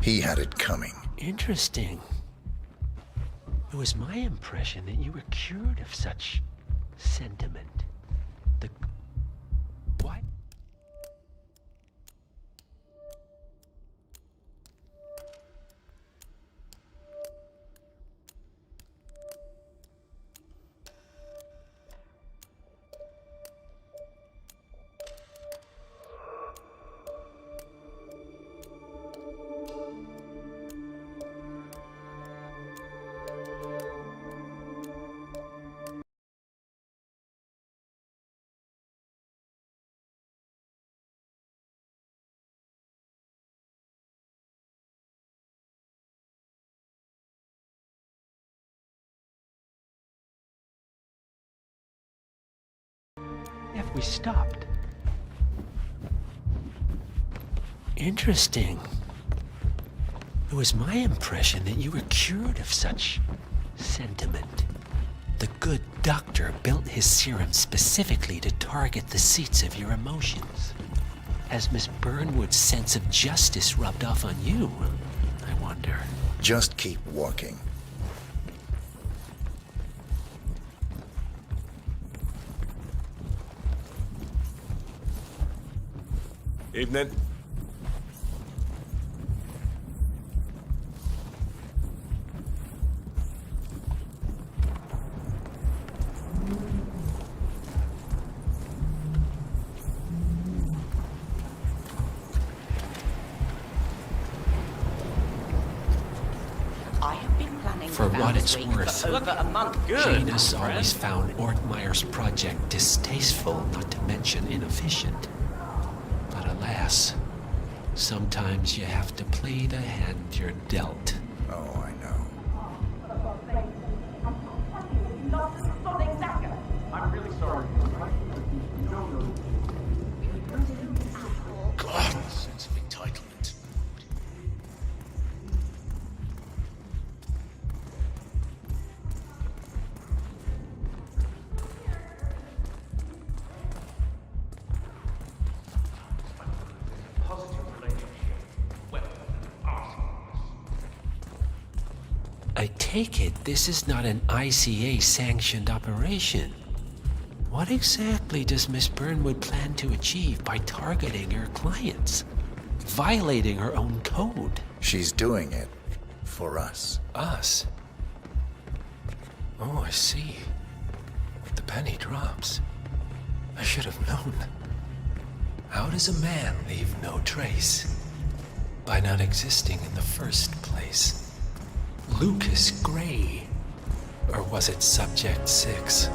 He had it coming. Interesting. It was my impression that you were cured of such sentiment. The... What? If we stopped. Interesting. It was my impression that you were cured of such sentiment. The good doctor built his serum specifically to target the seats of your emotions. Has Miss Burnwood's sense of justice rubbed off on you? I wonder. Just keep walking. Evening. I have been planning For what it's week worth, for over a month. Jada's always found Ortmeyer's project distasteful, not to mention inefficient. But alas, sometimes you have to play the hand you're dealt. Oh, I know. I'm really sorry. God, sense of entitlement. Positive relationship. Well, I take it this is not an ICA-sanctioned operation. What exactly does Miss Burnwood plan to achieve by targeting her clients? Violating her own code? She's doing it for us. Us? Oh, I see. The penny drops. I should have known. How does a man leave no trace? By not existing in the first place. Lucas Gray. Or was it Subject 6?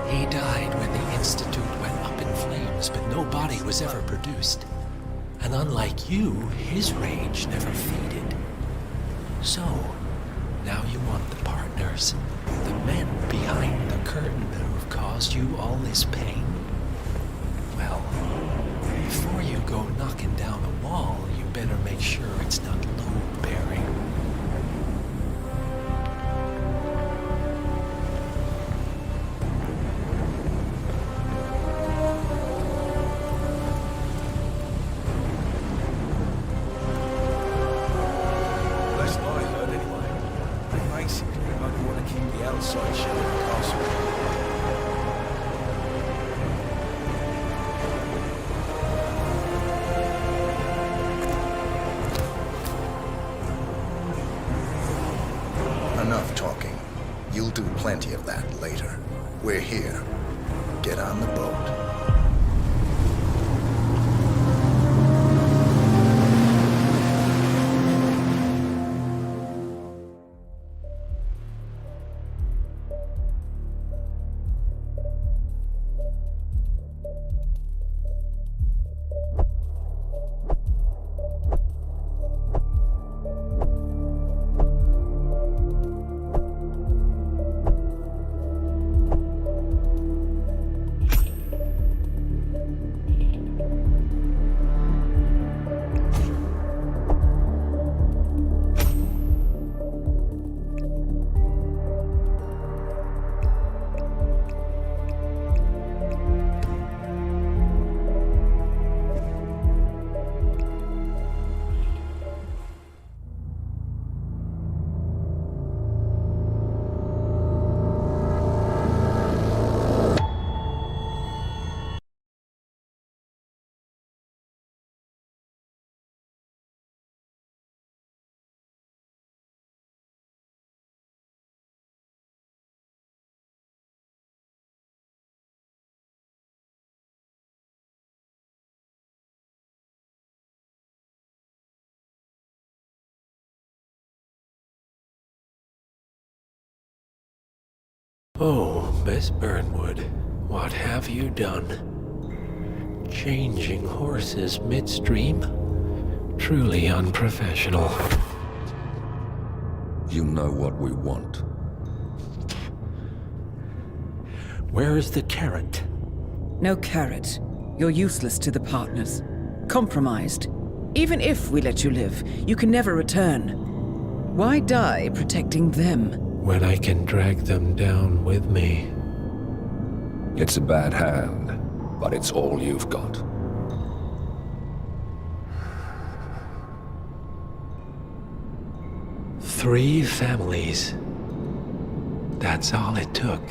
He died when the Institute went up in flames, but no body was ever produced. And unlike you, his rage never faded. So, now you want the partners, the men behind the curtain who've caused you all this pain? Well, before you go knocking down a wall, you better make sure it's not load-bearing. That's what I heard anyway. They basically only want to keep the outside shell of the castle. Enough talking. You'll do plenty of that later. We're here. Get on the boat. Oh, Miss Burnwood, what have you done? Changing horses midstream? Truly unprofessional. You know what we want. Where is the carrot? No carrot. You're useless to the partners. Compromised. Even if we let you live, you can never return. Why die protecting them? When I can drag them down with me. It's a bad hand, but it's all you've got. Three families. That's all it took.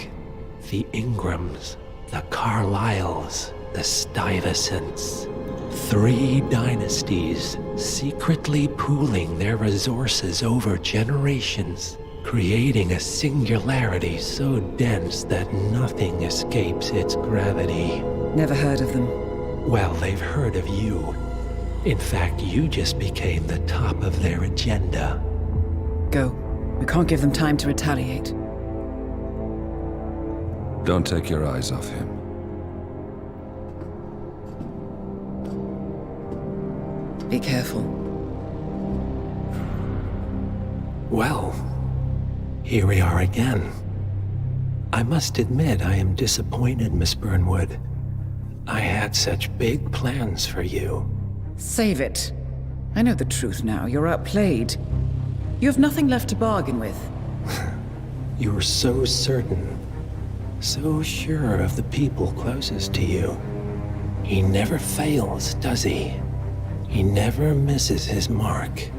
The Ingrams, the Carlyles, the Stuyvesants. 3 dynasties secretly pooling their resources over generations, creating a singularity so dense that nothing escapes its gravity. Never heard of them. Well, they've heard of you. In fact, you just became the top of their agenda. Go. We can't give them time to retaliate. Don't take your eyes off him. Be careful. Well, here we are again. I must admit I am disappointed, Miss Burnwood. I had such big plans for you. Save it. I know the truth now. You're outplayed. You have nothing left to bargain with. You were so certain, so sure of the people closest to you. He never fails, does he? He never misses his mark.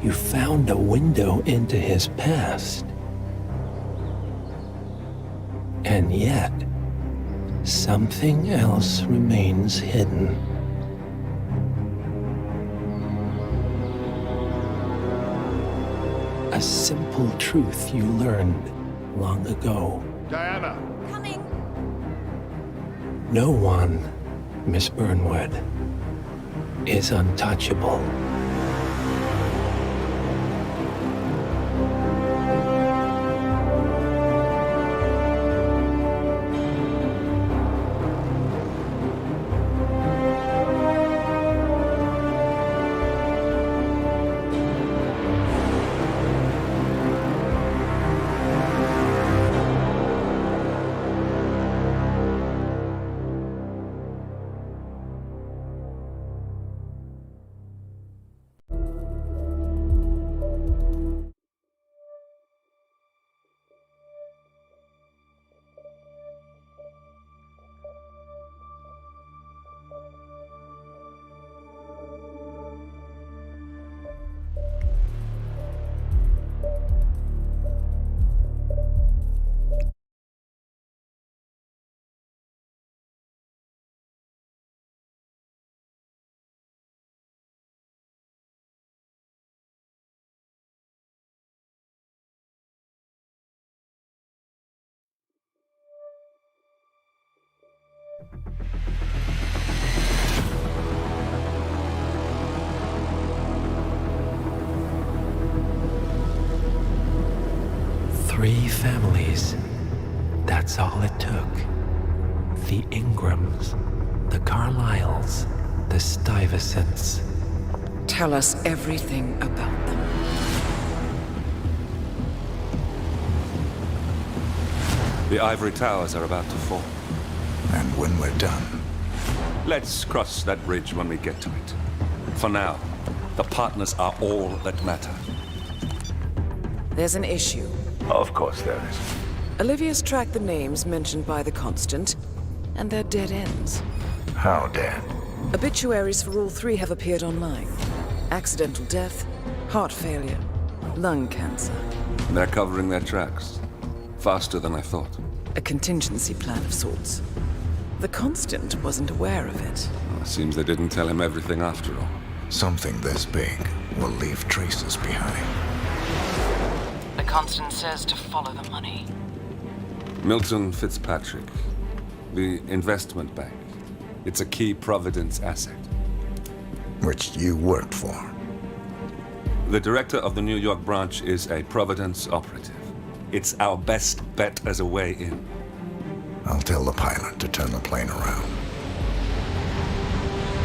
You found a window into his past. And yet, something else remains hidden. A simple truth you learned long ago. Diana! Coming! No one, Miss Burnwood, is untouchable. Three families. That's all it took. The Ingrams, the Carlyles, the Stuyvesants. Tell us everything about them. The ivory towers are about to fall. And when we're done, Let's cross that bridge when we get to it. For now, the partners are all that matter. There's an issue. Of course there is. Olivia's tracked the names mentioned by the Constant, and they're dead ends. how dead? Obituaries for all 3 have appeared online. Accidental death, heart failure, lung cancer. They're covering their tracks. Faster than I thought. A contingency plan of sorts. The Constant wasn't aware of it. Seems they didn't tell him everything after all. Something this big will leave traces behind. The Constant says to follow the money. Milton Fitzpatrick. The investment bank. It's a key Providence asset. Which you worked for. The director of the New York branch is a Providence operative. It's our best bet as a way in. I'll tell the pilot to turn the plane around.